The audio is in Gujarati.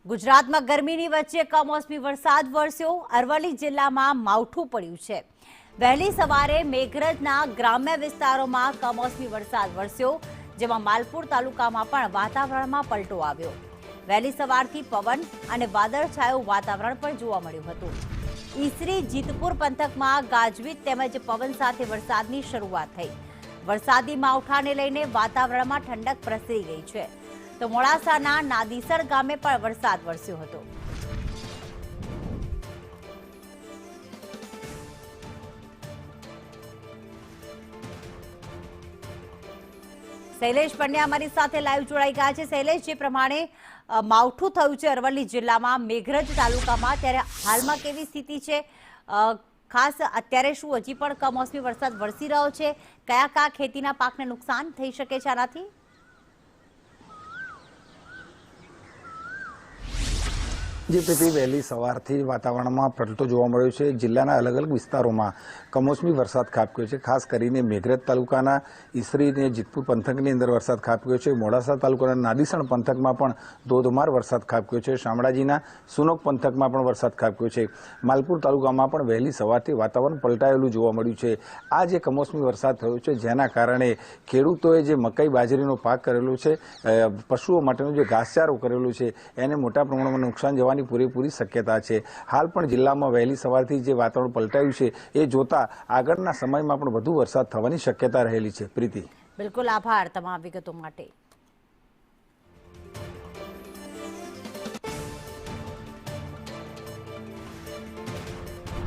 ગુજરાતમાં ગરમીની વચ્ચે કમોસમી વરસાદ વરસ્યો। અરવલ્લી જિલ્લામાં માવઠું પડ્યું છે। વહેલી સવારે મેઘરજના ગ્રામ્ય વિસ્તારોમાં કમોસમી વરસાદ વરસ્યો, જેમાં માલપુર તાલુકામાં પણ વાતાવરણમાં પલટો આવ્યો। વહેલી સવારથી પવન અને વાદળછાયું વાતાવરણ પણ જોવા મળ્યું હતું। ઈસરી જીતપુર પંથકમાં ગાજવીજ તેમજ પવન સાથે વરસાદની શરૂઆત થઈ। વરસાદી માવઠાને લઈને વાતાવરણમાં ઠંડક પ્રસરી ગઈ છે, તો મોડાસાના નાદીસર ગામે પણ વરસાદ વરસ્યો હતો। શૈલેષ પંડ્યા અમારી સાથે લાઈવ જોડાઈ ગયા છે। શૈલેષ, જે પ્રમાણે માવઠું થયું છે અરવલ્લી જિલ્લામાં મેઘરજ તાલુકામાં, ત્યારે હાલમાં કેવી સ્થિતિ છે? ખાસ અત્યારે શું હજી પણ કમોસમી વરસાદ વરસી રહ્યો છે? કયા કયા ખેતીના પાકને નુકસાન થઈ શકે છે આનાથી? જે પ્રીતિ, વહેલી સવારથી વાતાવરણમાં પલટો જોવા મળ્યો છે। જિલ્લાના અલગ અલગ વિસ્તારોમાં કમોસમી વરસાદ ખાબક્યો છે। ખાસ કરીને મેઘરજ તાલુકાના ઈસરી અને જીતપુર પંથકની અંદર વરસાદ ખાબક્યો છે। મોડાસા તાલુકાના નાદીસણ પંથકમાં પણ ધોધમાર વરસાદ ખાબક્યો છે। શામળાજીના સુનોક પંથકમાં પણ વરસાદ ખાબક્યો છે। માલપુર તાલુકામાં પણ વહેલી સવારથી વાતાવરણ પલટાયેલું જોવા મળ્યું છે। આ જે કમોસમી વરસાદ થયો છે, જેના કારણે ખેડૂતોએ જે મકાઈ બાજરીનો પાક કરેલો છે, પશુઓ માટેનો જે ઘાસચારો કરેલો છે, એને મોટા પ્રમાણમાં નુકસાન જવાની પૂરેપૂરી શક્યતા છે। હાલ પણ જિલ્લામાં વહેલી સવારથી જે વાતાવરણ પલટાયું છે, એ જોતા આગળના સમયમાં પણ વધુ વરસાદ થવાની શક્યતા રહેલી છે। પ્રીતિ, બિલકુલ, આભાર તમામ વિગતો માટે।